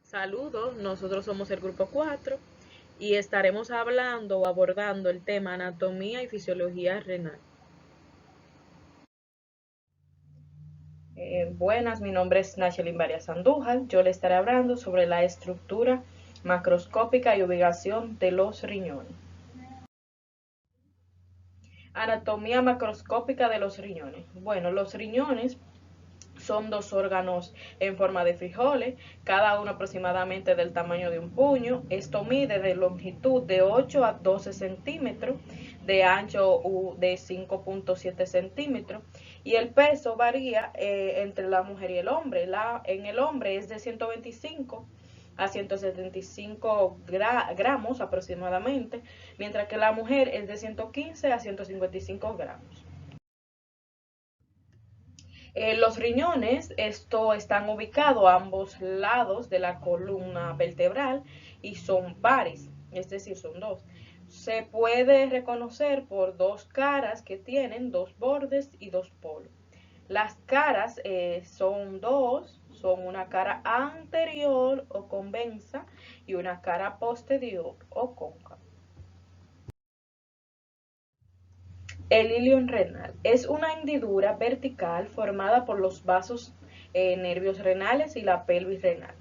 Saludos, nosotros somos el grupo 4 y estaremos hablando o abordando el tema anatomía y fisiología renal. Buenas, mi nombre es Nachelin Varias Andújar. Yo le estaré hablando sobre la estructura macroscópica y ubicación de los riñones. Anatomía macroscópica de los riñones. Bueno, los riñones son dos órganos en forma de frijoles, cada uno aproximadamente del tamaño de un puño. Esto mide de longitud de 8 a 12 centímetros, de ancho de 5,7 centímetros, y el peso varía entre la mujer y el hombre. En el hombre es de 125 a 175 gramos aproximadamente, mientras que la mujer es de 115 a 155 gramos. Los riñones, están ubicados a ambos lados de la columna vertebral y son pares, es decir, son dos. Se puede reconocer por dos caras que tienen dos bordes y dos polos. Las caras son dos, son una cara anterior o convexa y una cara posterior o cóncava. El ilion renal es una hendidura vertical formada por los vasos nervios renales y la pelvis renal.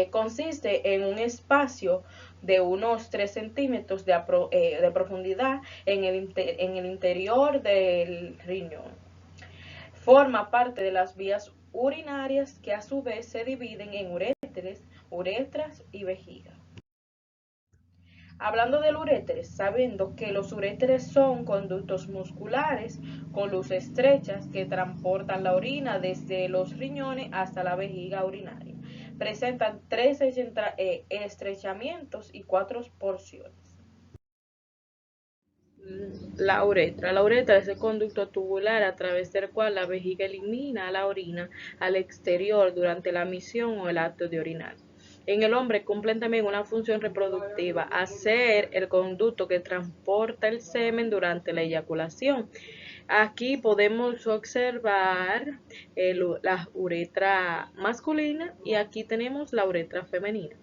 Consiste en un espacio de unos 3 centímetros de profundidad en el interior del riñón. Forma parte de las vías urinarias que a su vez se dividen en uretras y vejiga. Hablando del uréteres, sabiendo que los uréteres son conductos musculares con luz estrechas que transportan la orina desde los riñones hasta la vejiga urinaria. Presentan tres estrechamientos y cuatro porciones. La uretra es el conducto tubular a través del cual la vejiga elimina la orina al exterior durante la misión o el acto de orinar. En el hombre cumplen también una función reproductiva, hacer el conducto que transporta el semen durante la eyaculación. Aquí podemos observar la uretra masculina y aquí tenemos la uretra femenina.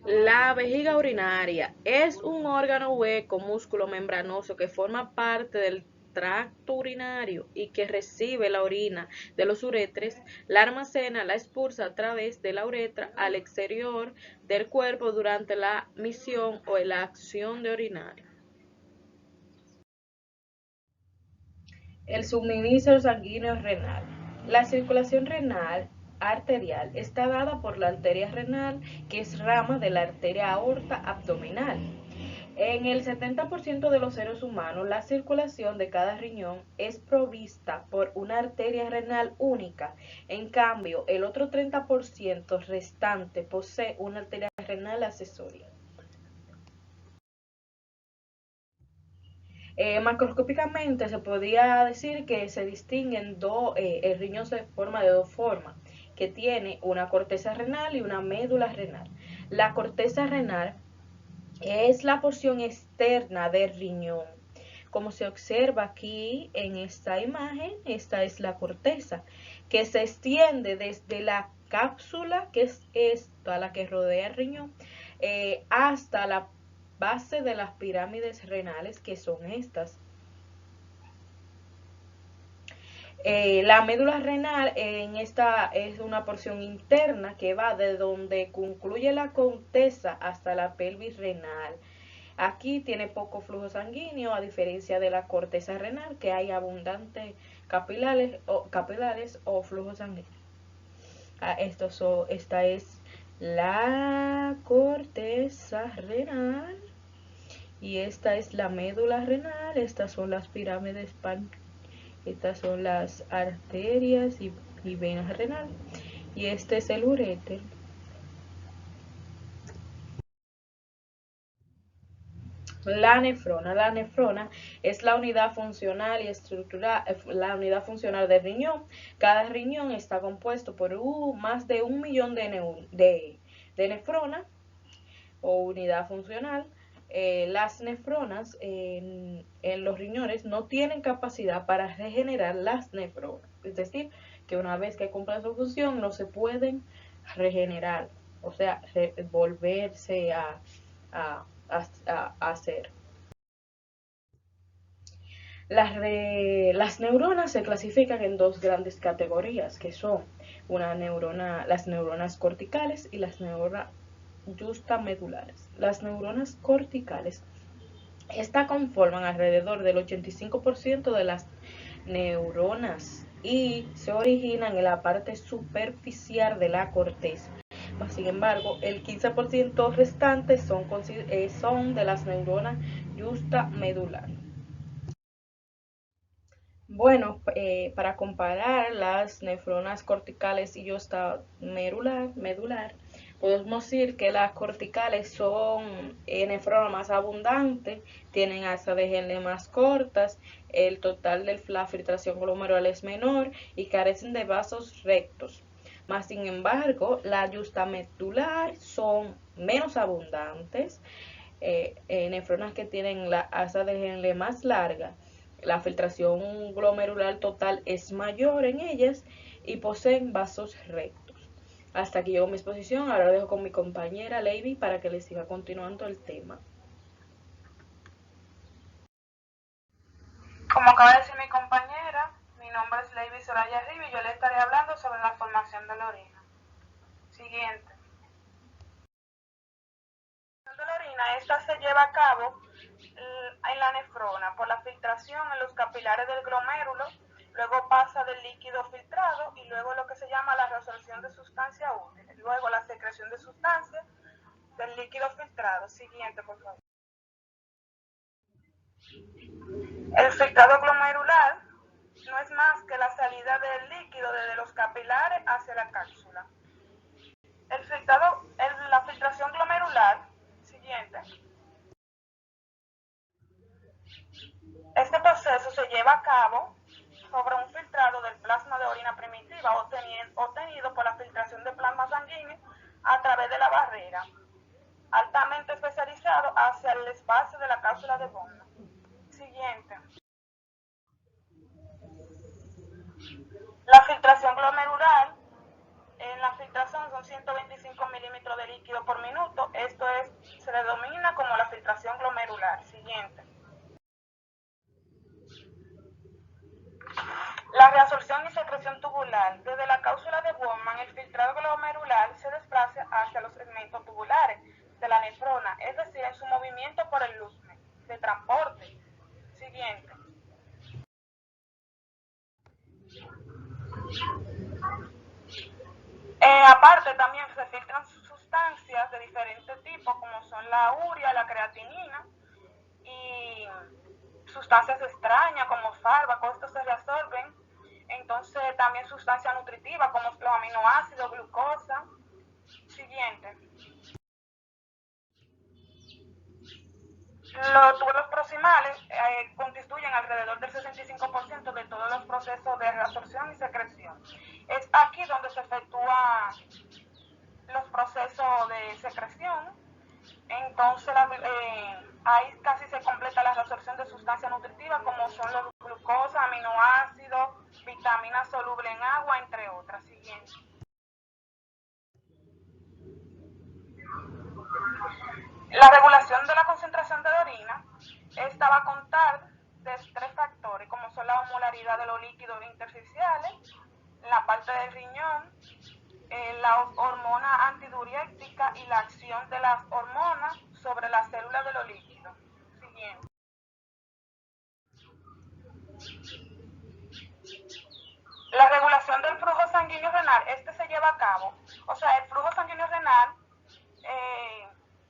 La vejiga urinaria es un órgano hueco, músculo membranoso que forma parte del tracto urinario y que recibe la orina de los uretres, la almacena, la expulsa a través de la uretra al exterior del cuerpo durante la misión o la acción de orinar. El suministro sanguíneo renal. La circulación renal arterial está dada por la arteria renal, que es rama de la arteria aorta abdominal. En el 70% de los seres humanos, la circulación de cada riñón es provista por una arteria renal única. En cambio, el otro 30% restante posee una arteria renal accesoria. Macroscópicamente se podría decir que se distinguen el riñón se forma de dos formas, que tiene una corteza renal y una médula renal. La corteza renal es la porción externa del riñón. Como se observa aquí en esta imagen, esta es la corteza, que se extiende desde la cápsula, que es esta, la que rodea el riñón, hasta la base de las pirámides renales, que son estas. La médula renal en esta es una porción interna que va de donde concluye la corteza hasta la pelvis renal. Aquí tiene poco flujo sanguíneo, a diferencia de la corteza renal, que hay abundantes capilares o flujo sanguíneo. Esta es la corteza renal y esta es la médula renal. Estas son las pirámides estas son las arterias y venas renales. Y este es el uréter. La nefrona es la unidad funcional y estructural, la unidad funcional del riñón. Cada riñón está compuesto por más de 1 millón de nefronas o unidad funcional. Las nefronas en los riñones no tienen capacidad para regenerar las nefronas, es decir, que una vez que cumplen su función no se pueden regenerar, o sea, volverse a hacer. Las neuronas se clasifican en dos grandes categorías, que son las neuronas corticales y las neuronas justamedulares. Las neuronas corticales, estas conforman alrededor del 85% de las neuronas y se originan en la parte superficial de la corteza. Sin embargo, el 15% restante son de las neuronas justamedulares. Bueno, para comparar las nefronas corticales y medular, podemos decir que las corticales son nefronas más abundantes, tienen alzas de Henle más cortas, el total de la filtración glomerular es menor y carecen de vasos rectos. Más sin embargo, las justamedular son menos abundantes, nefronas que tienen la alza de Henle más larga, la filtración glomerular total es mayor en ellas y poseen vasos rectos. Hasta aquí llegó mi exposición, ahora lo dejo con mi compañera Lady para que le siga continuando el tema. Como acaba de decir mi compañera, mi nombre es Lady Soraya Riva y yo le estaré hablando sobre la formación de la orina. Siguiente. La formación de la orina, esta se lleva a cabo en la nefrona por la filtración en los capilares del glomérulo, luego pasa del líquido filtrado y luego lo que se llama la reabsorción de sustancia útil, luego la secreción de sustancia del líquido filtrado. Siguiente, por favor. El filtrado glomerular no es más que la salida del líquido desde los capilares hacia la cápsula. La filtración glomerular, siguiente. Este proceso se lleva a cabo sobre un filtrado del plasma de orina primitiva obtenido por la filtración de plasma sanguíneo a través de la barrera, altamente especializado hacia el espacio de la cápsula de Bowman. Siguiente. La filtración glomerular. En la filtración son 125 milímetros de líquido por minuto. Se denomina como la filtración glomerular. Siguiente. La reabsorción y secreción tubular. Desde la cápsula de Bowman, el filtrado glomerular se desplaza hacia los segmentos tubulares de la nefrona, es decir, en su movimiento por el lusme de transporte. Siguiente. Aparte, también se filtran sustancias de diferentes tipos, como son la urea, la creatinina y sustancias extrañas como fármacos, estos se reabsorben. Entonces, también sustancias nutritivas como los aminoácidos, glucosa. Siguiente. Los túbulos proximales constituyen alrededor del 65% de todos los procesos de reabsorción y secreción. Es aquí donde se efectúan los procesos de secreción. Entonces, ahí casi se completa la reabsorción de sustancias nutritivas como son los glucosa, aminoácidos, vitaminas solubles en agua, entre otras. Siguiente. La regulación de la concentración de la orina, esta va a contar de 3 factores, como son la osmolaridad de los líquidos intersticiales, la parte del riñón, la hormona antidiurética y la acción de las hormonas sobre las células de los líquidos. Siguiente. La regulación del flujo sanguíneo renal, se lleva a cabo, o sea, el flujo sanguíneo renal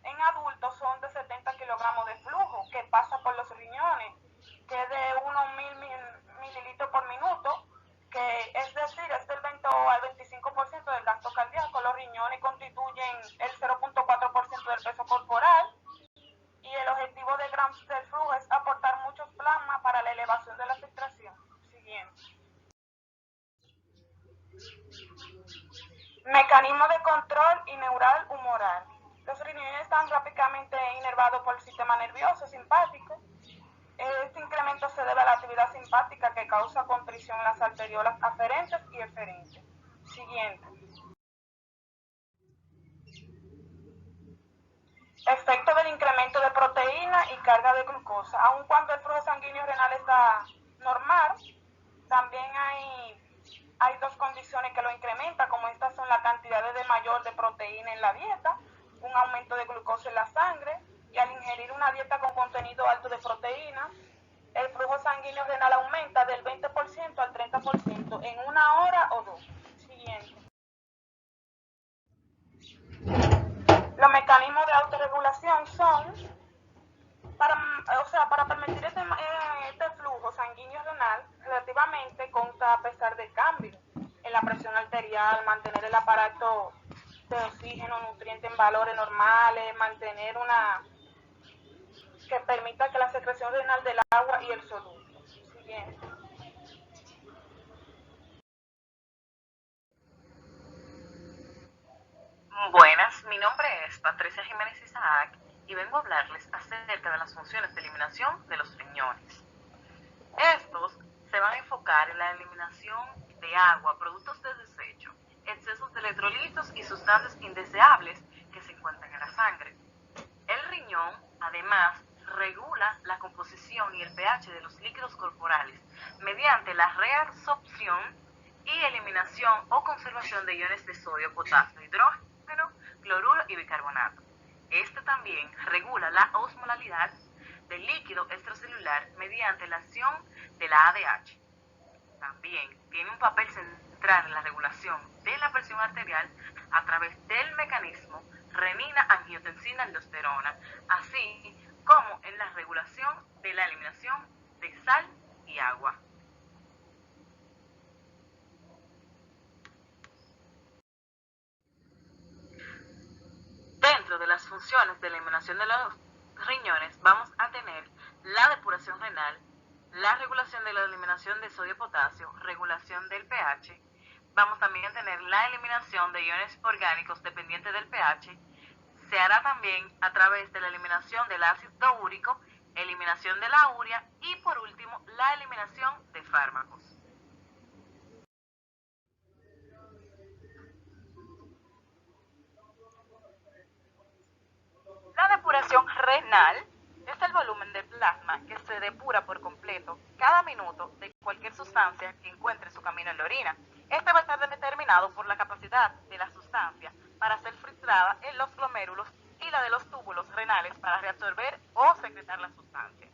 en adultos son de 70 kilogramos de flujo que pasa por los riñones, que es de unos 1000 mililitros por minuto, que es decir, es del 20 al 25% del gasto cardíaco. Los riñones constituyen el 0.4% del peso corporal y el objetivo del flujo es aportar muchos plasma para la elevación de la filtración. Siguiente. Mecanismo de control y neural humoral. Los riñones están rápidamente inervados por el sistema nervioso simpático Este incremento se debe a la actividad simpática que causa contrición en las arteriolas aferentes y eferentes. Siguiente. Efecto del incremento de proteína y carga de glucosa. Aun cuando el flujo sanguíneo renal está normal, también hay dos condiciones que lo incrementan, como estas son la cantidad de mayor de proteína en la dieta, un aumento de glucosa en la sangre, y al ingerir una dieta con contenido alto de proteína, el flujo sanguíneo renal aumenta del 20% al 30% en una hora o dos. Siguiente. Los mecanismos de autorregulación son para permitir este flujo sanguíneo renal relativamente consta a pesar del cambio en la presión arterial, mantener el aparato de oxígeno, nutrientes en valores normales, mantener que permita que la secreción renal del agua y el soluto. Siguiente. Buenas, mi nombre es Patricia Jiménez Isaac y vengo a hablarles acerca de las funciones de eliminación de los riñones. Estos se van a enfocar en la eliminación de agua, productos de desecho, excesos de electrolitos y sustancias indeseables que se encuentran en la sangre. El riñón, además, regula la composición y el pH de los líquidos corporales mediante la reabsorción y eliminación o conservación de iones de sodio, potasio, hidrógeno, cloruro y bicarbonato. Este también regula la osmolalidad del líquido extracelular mediante la acción de la ADH. También tiene un papel central en la regulación de la presión arterial a través del mecanismo renina-angiotensina-aldosterona, así como en la regulación de la eliminación de sal y agua. Dentro de las funciones de eliminación de los riñones vamos a tener la depuración renal, la regulación de la eliminación de sodio-potasio, regulación del pH. Vamos también a tener la eliminación de iones orgánicos dependientes del pH. Se hará también a través de la eliminación del ácido úrico, eliminación de la urea y por último la eliminación de fármacos. La depuración renal es el volumen de plasma que se depura por completo cada minuto de cualquier sustancia que encuentre su camino en la orina. Este va a estar determinado por la capacidad de la sustancia para ser filtrada en los glomérulos y la de los túbulos renales para reabsorber o secretar la sustancia.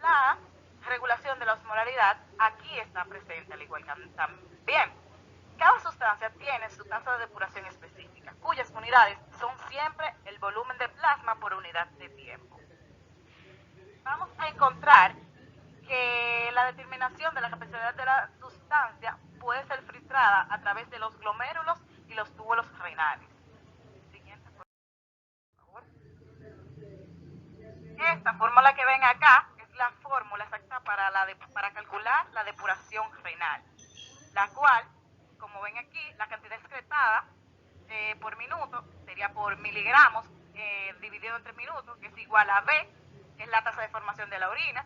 La regulación de la osmolaridad aquí está presente, al igual que también. Cada sustancia tiene su tasa de depuración específica, cuyas unidades son siempre el volumen de plasma por unidad de tiempo. Vamos a encontrar que la determinación de la capacidad de la sustancia puede ser filtrada a través de los glomérulos y los túbulos renales. Siguiente, por favor. Esta fórmula que ven acá es la fórmula exacta para calcular la depuración renal, la cual, como ven aquí, la cantidad excretada por minuto sería por miligramos dividido entre minutos, que es igual a B, que es la tasa de formación de la orina,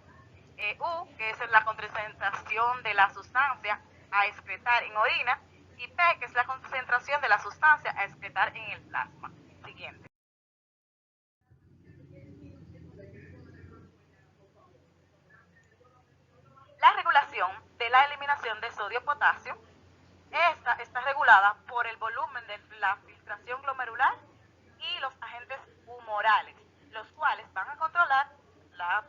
U, que es la concentración de la sustancia a excretar en orina, y P, que es la concentración de la sustancia a excretar en el plasma. Siguiente. La regulación de la eliminación de sodio-potasio, esta está regulada por el volumen de la filtración glomerular y los agentes humorales, los cuales van a controlar la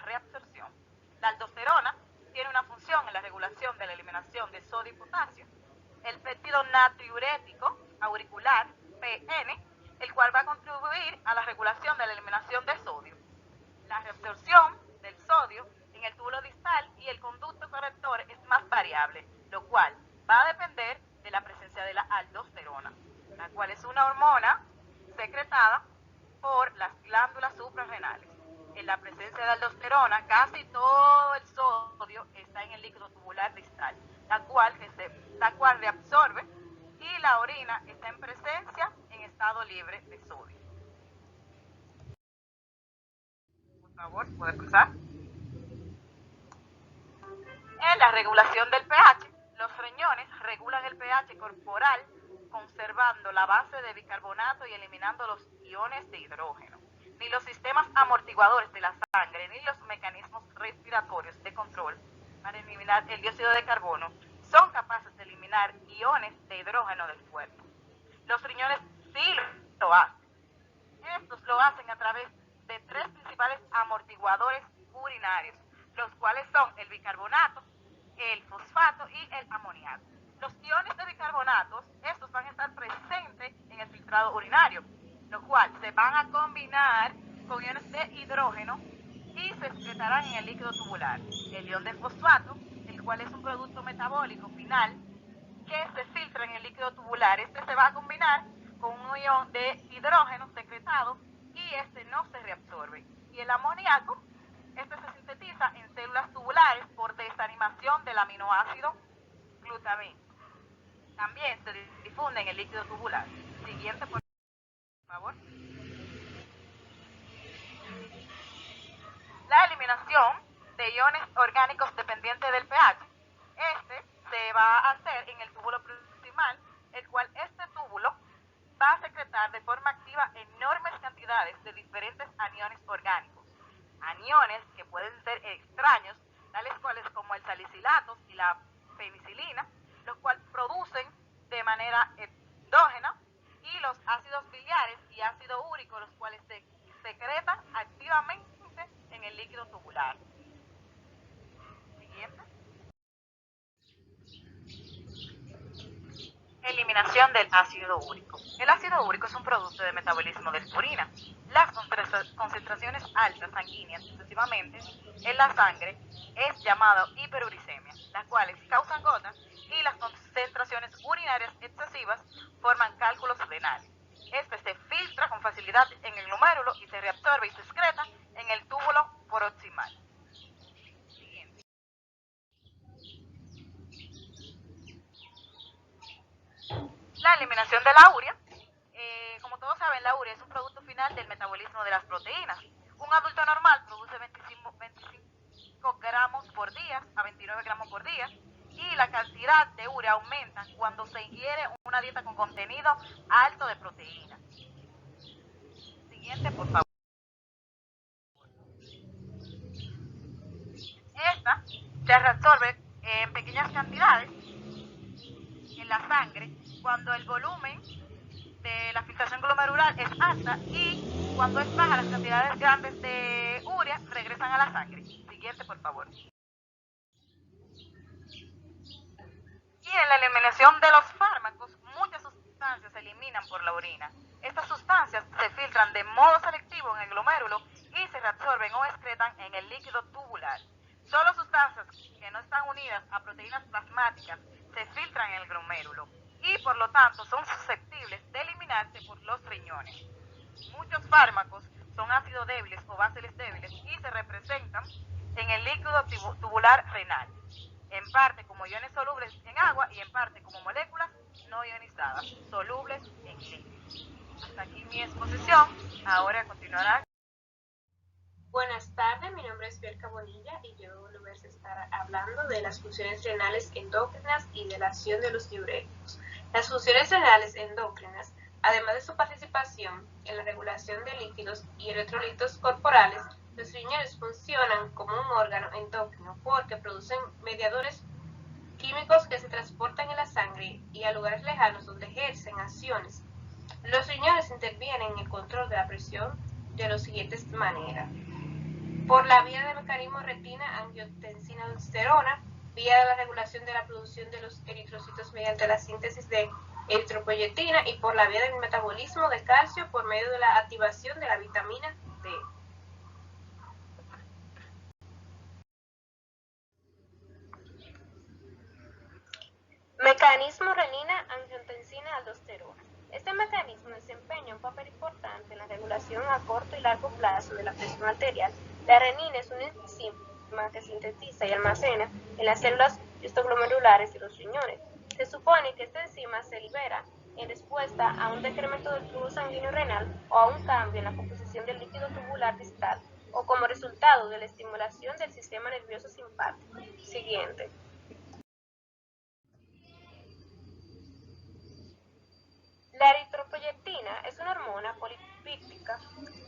reabsorción. La aldosterona tiene una función en la regulación de la eliminación de sodio y potasio. El péptido natriurético auricular, PN, el cual va a contribuir a la regulación de la eliminación de sodio. La reabsorción del sodio en el túbulo distal y el conducto corrector es más variable, lo cual va a depender de la presencia de la aldosterona, la cual es una hormona secretada por las glándulas suprarrenales. En la presencia de aldosterona, casi todo el sodio está en el líquido tubular distal, la cual reabsorbe, y la orina está en presencia en estado libre de sodio. favor, puede pasar. En la regulación del pH, los riñones regulan el pH corporal conservando la base de bicarbonato y eliminando los iones de hidrógeno. Ni los sistemas amortiguadores de la sangre ni los mecanismos respiratorios de control para eliminar el dióxido de carbono son capaces de eliminar iones de hidrógeno del cuerpo. Los riñones sí lo hacen. Estos lo hacen a través de tres principales amortiguadores urinarios, los cuales son el bicarbonato, el fosfato y el amoníaco. Los iones de bicarbonato, estos van a estar presentes en el filtrado urinario, lo cual se van a combinar con iones de hidrógeno y se excretarán en el líquido tubular. El ion de fosfato, el cual es un producto metabólico final que se filtra en el líquido tubular, este se va a combinar con un ion de hidrógeno secretado y este no se reabsorbe. Y el amoníaco, este se sintetiza en células tubulares por desanimación del aminoácido glutamín. También se difunde en el líquido tubular. Siguiente, por favor. La eliminación de iones orgánicos dependientes del pH. Este se va a hacer en el túbulo proximal, el cual este túbulo va a secretar de forma activa enormes cantidades de diferentes aniones orgánicos. Aniones que pueden ser extraños, tales cuales como el salicilato y la penicilina, los cuales producen de manera endógena, y los ácidos biliares y ácido úrico, los cuales se secretan activamente en el líquido tubular. Siguiente. Eliminación del ácido úrico. El ácido úrico es un producto de metabolismo de la orina. Las concentraciones altas sanguíneas sucesivamente en la sangre es llamado hiperuricemia, las cuales causan gotas, y las concentraciones urinarias excesivas forman cálculos renales. Este se filtra con facilidad en el glomérulo y se reabsorbe y se excreta en el túbulo proximal. Siguiente. La eliminación de la urea. Como todos saben, la urea es un producto final del metabolismo de las proteínas. Un adulto normal produce 25 gramos por día a 29 gramos por día, y la cantidad de urea aumenta cuando se ingiere una dieta con contenido alto de proteínas. Siguiente, por favor. Esta se reabsorbe en pequeñas cantidades en la sangre cuando el volumen de la filtración glomerular es alta, y cuando es baja, las cantidades grandes de urea regresan a la sangre. Siguiente, por favor. Y en la eliminación de los fármacos, muchas sustancias se eliminan por la orina. Estas sustancias se filtran de modo selectivo en el glomérulo y se reabsorben o excretan en el líquido tubular. Solo sustancias que no están unidas a proteínas plasmáticas se filtran en el glomérulo y por lo tanto son susceptibles de eliminarse por los riñones. Muchos fármacos son ácidos débiles o bases débiles y se representan en el líquido tubular renal, en parte como iones solubles en agua y en parte como moléculas no ionizadas, solubles en líquidos. Hasta aquí mi exposición, ahora continuará. Buenas tardes, mi nombre es Bielka Bonilla y yo les voy a estar hablando de las funciones renales endócrinas y de la acción de los diuréticos. Las funciones renales endócrinas, además de su participación en la regulación de líquidos y electrolitos corporales, los riñones funcionan como un órgano endocrino porque producen mediadores químicos que se transportan en la sangre y a lugares lejanos donde ejercen acciones. Los riñones intervienen en el control de la presión de las siguientes maneras: por la vía del mecanismo retina-angiotensina-aldosterona, vía de la regulación de la producción de los eritrocitos mediante la síntesis de eritropoyetina, y por la vía del metabolismo de calcio por medio de la activación de la vitamina D. Mecanismo renina-angiotensina-aldosterona. Este mecanismo desempeña un papel importante en la regulación a corto y largo plazo de la presión arterial. La renina es una enzima que sintetiza y almacena en las células histoglomerulares de los riñones. Se supone que esta enzima se libera en respuesta a un decremento del flujo sanguíneo renal o a un cambio en la composición del líquido tubular distal o como resultado de la estimulación del sistema nervioso simpático. Siguiente. La eritropoyetina es una hormona polipéptica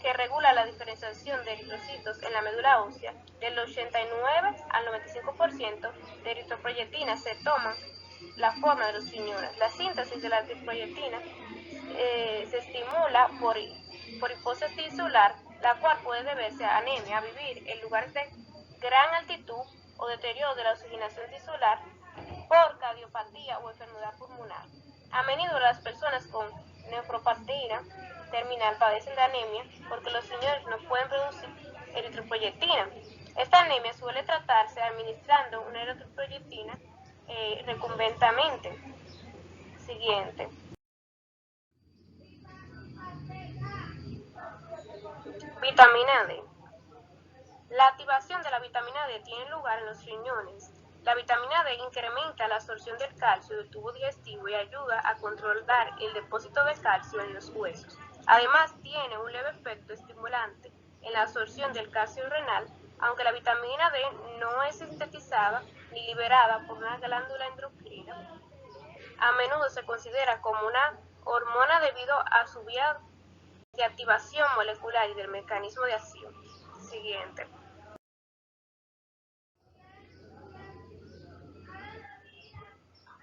que regula la diferenciación de eritrocitos en la médula ósea. Del 89 al 95% de eritropoyetina se toma la forma de los riñones. La síntesis de la eritropoyetina se estimula por hipótesis tisular, la cual puede deberse a anemia, a vivir en lugares de gran altitud o deterioro de la oxigenación tisular por cardiopatía o enfermedad pulmonar. A menudo las personas con nefropatía terminal padecen de anemia porque los riñones no pueden producir eritropoyetina. Esta anemia suele tratarse administrando una eritropoyetina recurrentemente. Siguiente. Vitamina D. La activación de la vitamina D tiene lugar en los riñones. La vitamina D incrementa la absorción del calcio del tubo digestivo y ayuda a controlar el depósito de calcio en los huesos. Además, tiene un leve efecto estimulante en la absorción del calcio renal, aunque la vitamina D no es sintetizada ni liberada por una glándula endocrina. A menudo se considera como una hormona debido a su vía de activación molecular y del mecanismo de acción. Siguiente.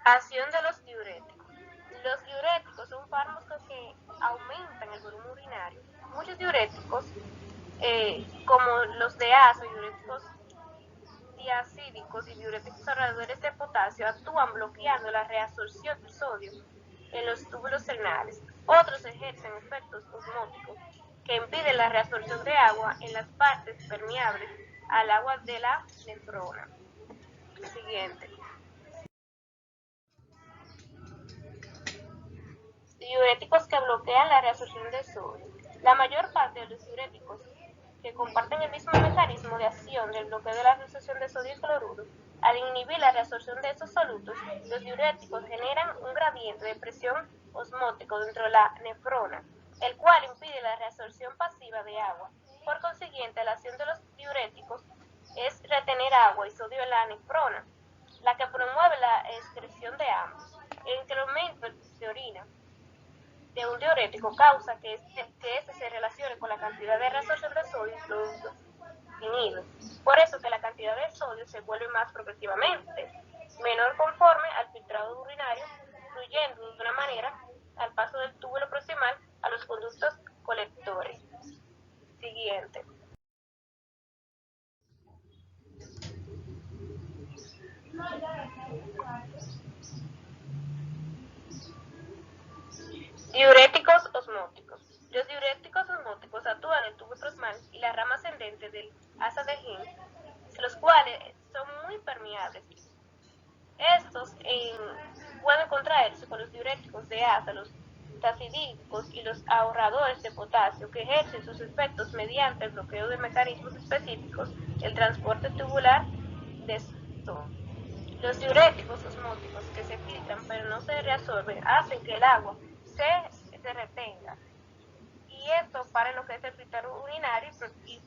Acción de los diuréticos. Los diuréticos son fármacos que aumentan el volumen urinario. Muchos diuréticos, como los de ácido, diuréticos diacídicos y diuréticos ahorradores de potasio, actúan bloqueando la reabsorción del sodio en los túbulos renales. Otros ejercen efectos osmóticos que impiden la reabsorción de agua en las partes permeables al agua de la nefrona. Siguiente. Diuréticos que bloquean la reabsorción de sodio. La mayor parte de los diuréticos que comparten el mismo mecanismo de acción del bloqueo de la reabsorción de sodio y cloruro, al inhibir la reabsorción de esos solutos, los diuréticos generan un gradiente de presión osmótico dentro de la nefrona, el cual impide la reabsorción pasiva de agua. Por consiguiente, la acción de los diuréticos es retener agua y sodio en la nefrona, la que promueve la excreción de ambos. El incremento de orina de un diurético causa que este se relacione con la cantidad de reabsorción de sodio y cloruro definido. Por eso que la cantidad de sodio se vuelve más progresivamente menor conforme al filtrado urinario, fluyendo de una manera al paso del túbulo proximal a los conductos colectores. Siguiente. Diuréticos osmóticos. Los diuréticos osmóticos actúan en el tubo proximal y la rama ascendente del asa de Henle, los cuales son muy permeables. Estos pueden contraerse con los diuréticos de asa, los tacídicos y los ahorradores de potasio, que ejercen sus efectos mediante el bloqueo de mecanismos específicos del transporte tubular de sodio. Los diuréticos osmóticos que se filtran pero no se reabsorben hacen que el agua se retenga, y esto para lo que es el filtrado urinario y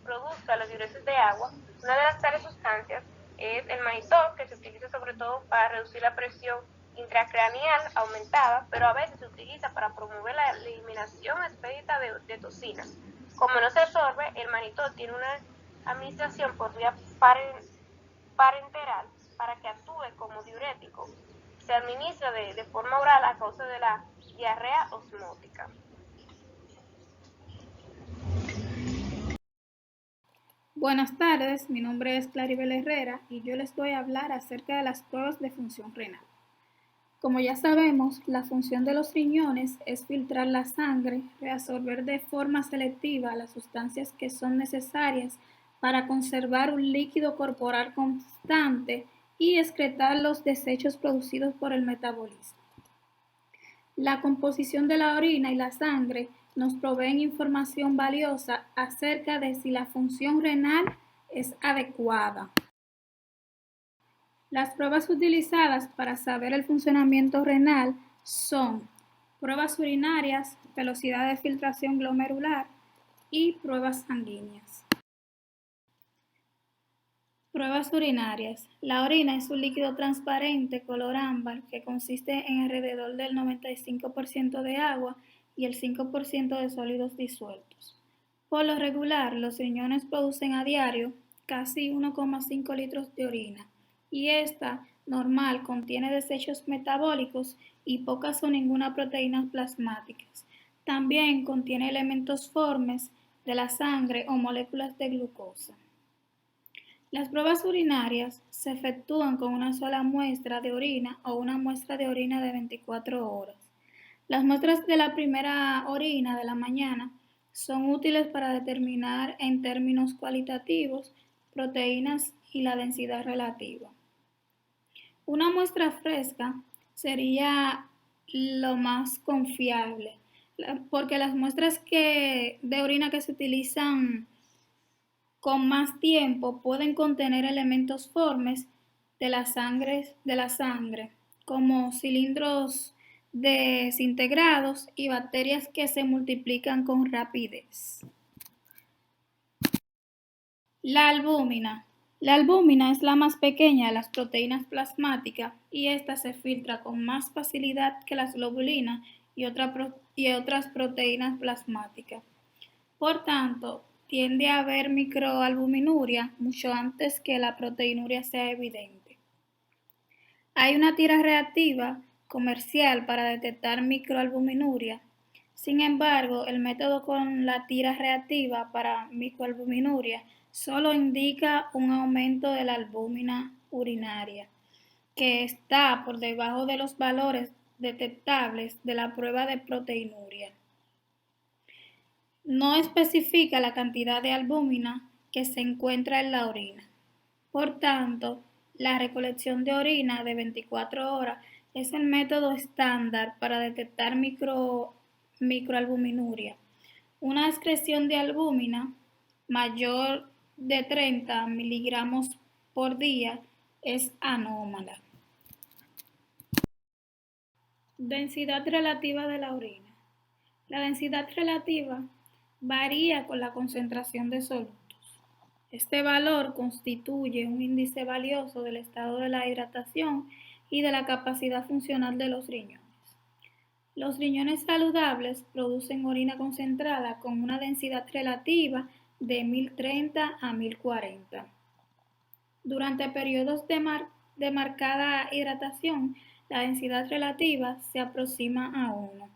produzca la diuresis de agua. Una de las tales sustancias es el mannitol, que se utiliza sobre todo para reducir la presión intracraneal aumentada, pero a veces se utiliza para promover la eliminación expedita de toxinas. Como no se absorbe, el mannitol tiene una administración por vía parenteral para que actúe como diurético. Se administra de forma oral a causa de la diarrea osmótica. Buenas tardes, mi nombre es Claribel Herrera y yo les voy a hablar acerca de las pruebas de función renal. Como ya sabemos, la función de los riñones es filtrar la sangre, reabsorber de forma selectiva las sustancias que son necesarias para conservar un líquido corporal constante y excretar los desechos producidos por el metabolismo. La composición de la orina y la sangre nos proveen información valiosa acerca de si la función renal es adecuada. Las pruebas utilizadas para saber el funcionamiento renal son pruebas urinarias, velocidad de filtración glomerular y pruebas sanguíneas. Pruebas urinarias. La orina es un líquido transparente color ámbar que consiste en alrededor del 95% de agua y el 5% de sólidos disueltos. Por lo regular, los riñones producen a diario casi 1,5 litros de orina y esta normal contiene desechos metabólicos y pocas o ninguna proteínas plasmáticas. También contiene elementos formes de la sangre o moléculas de glucosa. Las pruebas urinarias se efectúan con una sola muestra de orina o una muestra de orina de 24 horas. Las muestras de la primera orina de la mañana son útiles para determinar en términos cualitativos proteínas y la densidad relativa. Una muestra fresca sería lo más confiable, porque las muestras de orina que se utilizan con más tiempo pueden contener elementos formes de la sangre, como cilindros desintegrados y bacterias que se multiplican con rapidez. La albúmina. La albúmina es la más pequeña de las proteínas plasmáticas y esta se filtra con más facilidad que las globulinas y otras proteínas plasmáticas. Por tanto, tiende a haber microalbuminuria mucho antes que la proteinuria sea evidente. Hay una tira reactiva comercial para detectar microalbuminuria. Sin embargo, el método con la tira reactiva para microalbuminuria solo indica un aumento de la albúmina urinaria, que está por debajo de los valores detectables de la prueba de proteinuria. No especifica la cantidad de albúmina que se encuentra en la orina. Por tanto, la recolección de orina de 24 horas es el método estándar para detectar microalbuminuria. Una excreción de albúmina mayor de 30 miligramos por día es anómala. Densidad relativa de la orina. La densidad relativa varía con la concentración de solutos. Este valor constituye un índice valioso del estado de la hidratación y de la capacidad funcional de los riñones. Los riñones saludables producen orina concentrada con una densidad relativa de 1030 a 1040. Durante periodos de marcada hidratación, la densidad relativa se aproxima a 1.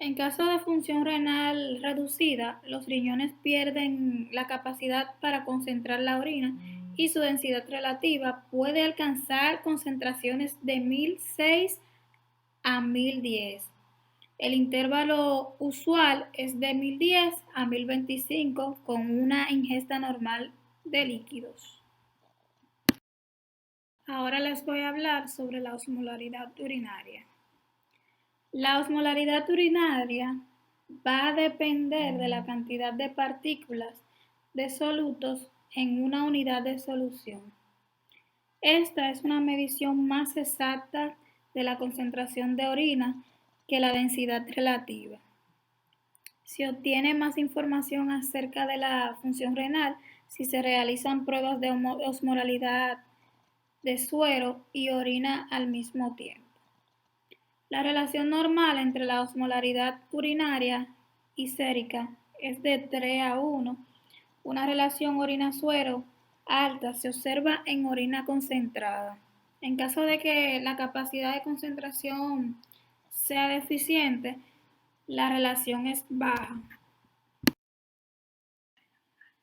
En caso de función renal reducida, los riñones pierden la capacidad para concentrar la orina y su densidad relativa puede alcanzar concentraciones de 1006 a 1010. El intervalo usual es de 1010 a 1025 con una ingesta normal de líquidos. Ahora les voy a hablar sobre la osmolaridad urinaria. La osmolaridad urinaria va a depender de la cantidad de partículas de solutos en una unidad de solución. Esta es una medición más exacta de la concentración de orina que la densidad relativa. Se obtiene más información acerca de la función renal si se realizan pruebas de osmolaridad de suero y orina al mismo tiempo. La relación normal entre la osmolaridad urinaria y sérica es de 3 a 1. Una relación orina-suero alta se observa en orina concentrada. En caso de que la capacidad de concentración sea deficiente, la relación es baja.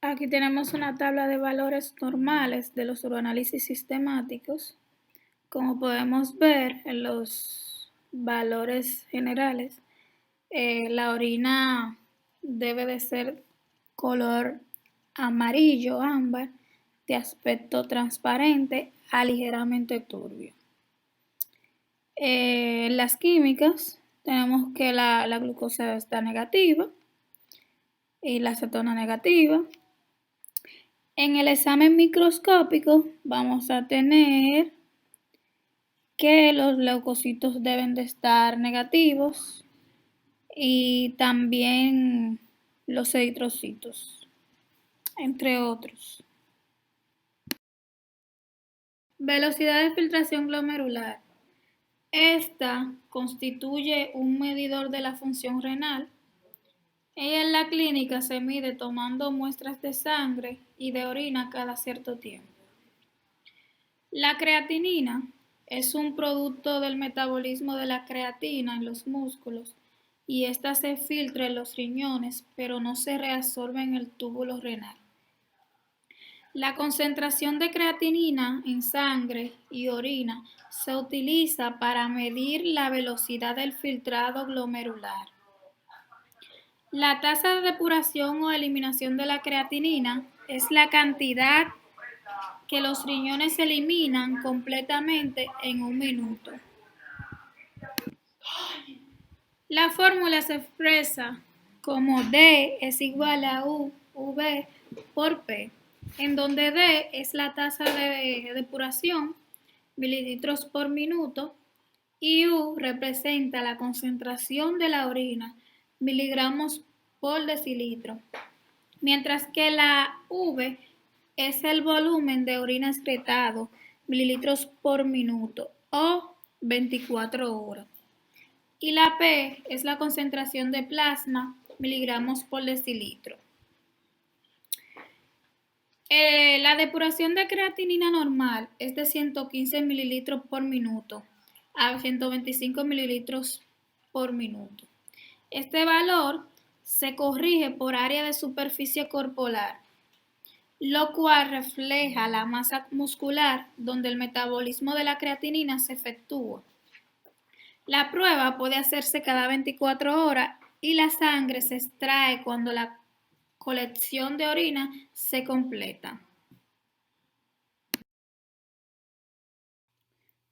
Aquí tenemos una tabla de valores normales de los uroanálisis sistemáticos. Como podemos ver en los valores generales, la orina debe de ser color amarillo, ámbar, de aspecto transparente a ligeramente turbio. Las químicas, tenemos que la glucosa está negativa y la acetona negativa. En el examen microscópico vamos a tener que los leucocitos deben de estar negativos y también los eritrocitos, entre otros. Velocidad de filtración glomerular. Esta constituye un medidor de la función renal. Ella en la clínica se mide tomando muestras de sangre y de orina cada cierto tiempo. La creatinina es un producto del metabolismo de la creatina en los músculos y ésta se filtra en los riñones, pero no se reabsorbe en el túbulo renal. La concentración de creatinina en sangre y orina se utiliza para medir la velocidad del filtrado glomerular. La tasa de depuración o eliminación de la creatinina es la cantidad que los riñones eliminan completamente en un minuto. La fórmula se expresa como D es igual a UV por P, en donde D es la tasa de depuración, mililitros por minuto, y U representa la concentración de la orina, miligramos por decilitro, mientras que la V es el volumen de orina excretado, mililitros por minuto o 24 horas. Y la P es la concentración de plasma, miligramos por decilitro. La depuración de creatinina normal es de 115 mililitros por minuto a 125 mililitros por minuto. Este valor se corrige por área de superficie corporal, lo cual refleja la masa muscular donde el metabolismo de la creatinina se efectúa. La prueba puede hacerse cada 24 horas y la sangre se extrae cuando la colección de orina se completa.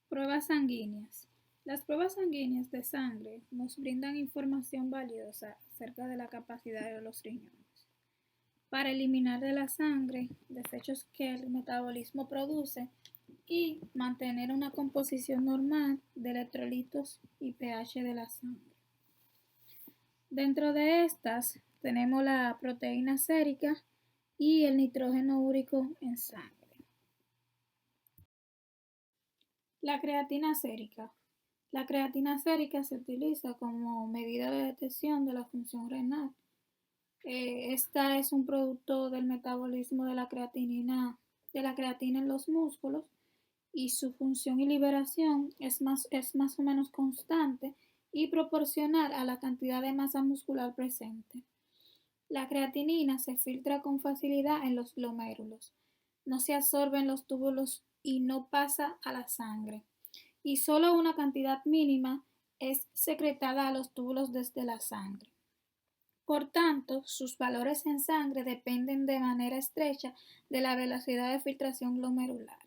Pruebas sanguíneas. Las pruebas sanguíneas de sangre nos brindan información valiosa acerca de la capacidad de los riñones para eliminar de la sangre desechos que el metabolismo produce y mantener una composición normal de electrolitos y pH de la sangre. Dentro de estas tenemos la proteína sérica y el nitrógeno úrico en sangre. La creatina sérica. La creatina sérica se utiliza como medida de detección de la función renal. Esta es un producto del metabolismo de la creatina en los músculos y su función y liberación es más o menos constante y proporcional a la cantidad de masa muscular presente. La creatinina se filtra con facilidad en los glomérulos, no se absorbe en los túbulos y no pasa a la sangre, y solo una cantidad mínima es secretada a los túbulos desde la sangre. Por tanto, sus valores en sangre dependen de manera estrecha de la velocidad de filtración glomerular.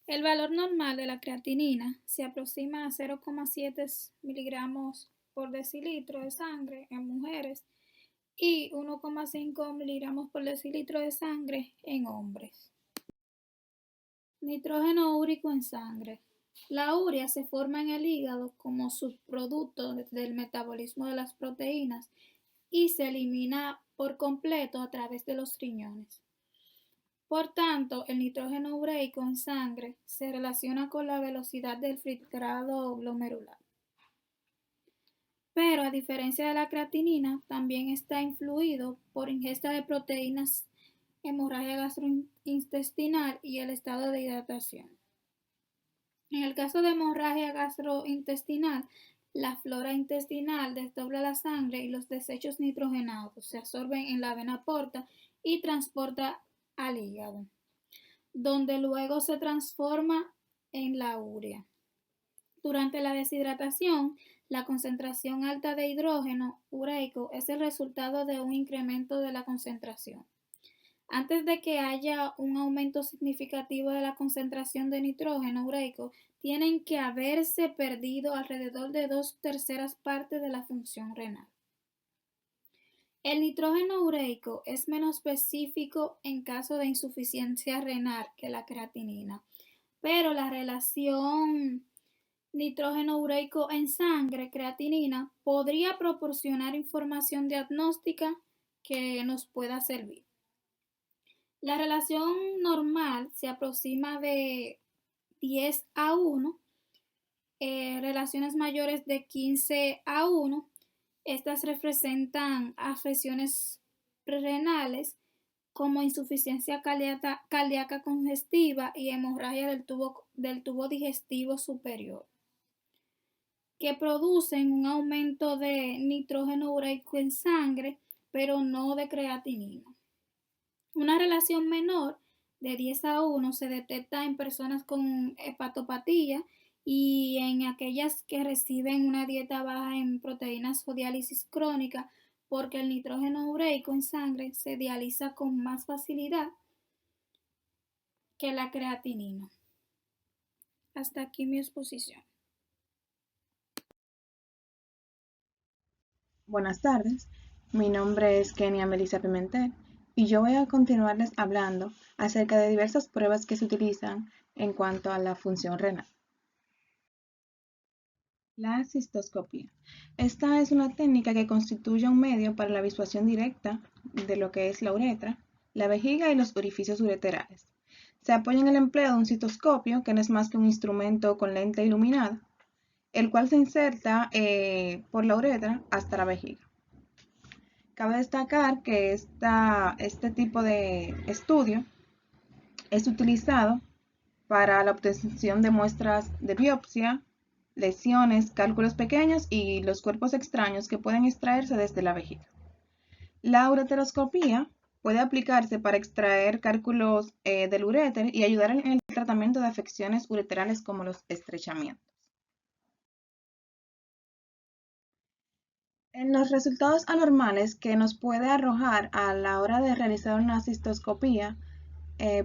El valor normal de la creatinina se aproxima a 0,7 miligramos por decilitro de sangre en mujeres y 1,5 miligramos por decilitro de sangre en hombres. Nitrógeno úrico en sangre. La urea se forma en el hígado como subproducto del metabolismo de las proteínas y se elimina por completo a través de los riñones. Por tanto, el nitrógeno ureico en sangre se relaciona con la velocidad del filtrado glomerular. Pero a diferencia de la creatinina, también está influido por ingesta de proteínas, hemorragia gastrointestinal y el estado de hidratación. En el caso de hemorragia gastrointestinal, la flora intestinal desdobla la sangre y los desechos nitrogenados se absorben en la vena porta y transporta al hígado, donde luego se transforma en la urea. Durante la deshidratación, la concentración alta de hidrógeno ureico es el resultado de un incremento de la concentración. Antes de que haya un aumento significativo de la concentración de nitrógeno ureico, tienen que haberse perdido alrededor de 2/3 partes de la función renal. El nitrógeno ureico es menos específico en caso de insuficiencia renal que la creatinina, pero la relación nitrógeno ureico en sangre, creatinina, podría proporcionar información diagnóstica que nos pueda servir. La relación normal se aproxima de 10:1, relaciones mayores de 15:1. Estas representan afecciones renales como insuficiencia cardíaca congestiva y hemorragia del tubo digestivo superior, que producen un aumento de nitrógeno ureico en sangre, pero no de creatinina. Una relación menor de 10:1 se detecta en personas con hepatopatía y en aquellas que reciben una dieta baja en proteínas o diálisis crónica, porque el nitrógeno ureico en sangre se dializa con más facilidad que la creatinina. Hasta aquí mi exposición. Buenas tardes, mi nombre es Kenia Melissa Pimentel y yo voy a continuarles hablando acerca de diversas pruebas que se utilizan en cuanto a la función renal. La cistoscopía. Esta es una técnica que constituye un medio para la visualización directa de lo que es la uretra, la vejiga y los orificios ureterales. Se apoya en el empleo de un cistoscopio, que no es más que un instrumento con lente iluminada, el cual se inserta por la uretra hasta la vejiga. Cabe destacar que este tipo de estudio es utilizado para la obtención de muestras de biopsia, lesiones, cálculos pequeños y los cuerpos extraños que pueden extraerse desde la vejiga. La ureteroscopía puede aplicarse para extraer cálculos del uréter y ayudar en el tratamiento de afecciones ureterales como los estrechamientos. En los resultados anormales que nos puede arrojar a la hora de realizar una cistoscopía,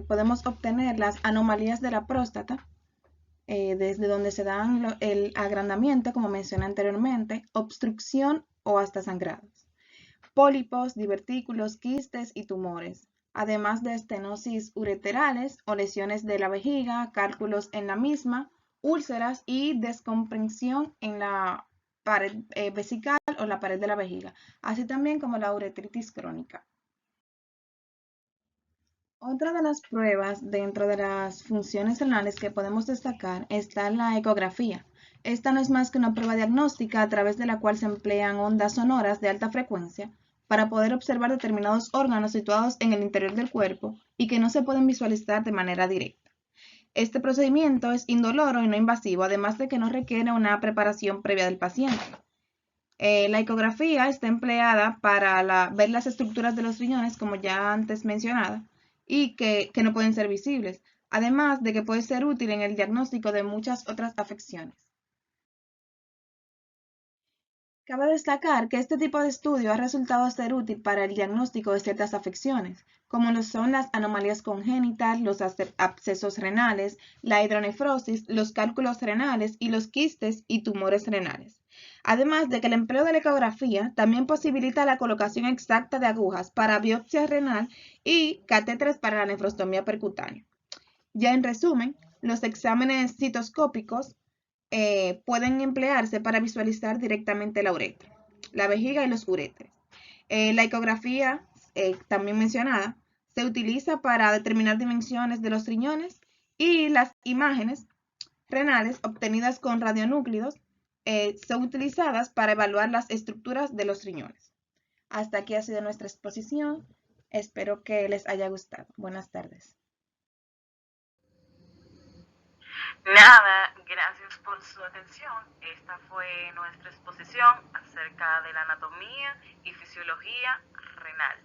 podemos obtener las anomalías de la próstata, desde donde se dan el agrandamiento, como mencioné anteriormente, obstrucción o hasta sangrados, pólipos, divertículos, quistes y tumores, además de estenosis ureterales o lesiones de la vejiga, cálculos en la misma, úlceras y descomprensión en la pared vesical o la pared de la vejiga, así también como la uretritis crónica. Otra de las pruebas dentro de las funciones renales que podemos destacar está la ecografía. Esta no es más que una prueba diagnóstica a través de la cual se emplean ondas sonoras de alta frecuencia para poder observar determinados órganos situados en el interior del cuerpo y que no se pueden visualizar de manera directa. Este procedimiento es indoloro y no invasivo, además de que no requiere una preparación previa del paciente. La ecografía está empleada para ver las estructuras de los riñones, como ya antes mencionada, y que no pueden ser visibles, además de que puede ser útil en el diagnóstico de muchas otras afecciones. Cabe destacar que este tipo de estudio ha resultado ser útil para el diagnóstico de ciertas afecciones, como lo son las anomalías congénitas, los abscesos renales, la hidronefrosis, los cálculos renales y los quistes y tumores renales. Además de que el empleo de la ecografía también posibilita la colocación exacta de agujas para biopsia renal y catéteres para la nefrostomía percutánea. Ya en resumen, los exámenes citoscópicos pueden emplearse para visualizar directamente la uretra, la vejiga y los uréteres. La ecografía, también mencionada, se utiliza para determinar dimensiones de los riñones y las imágenes renales obtenidas con radionúclidos son utilizadas para evaluar las estructuras de los riñones. Hasta aquí ha sido nuestra exposición. Espero que les haya gustado. Buenas tardes. Nada, gracias por su atención. Esta fue nuestra exposición acerca de la anatomía y fisiología renal.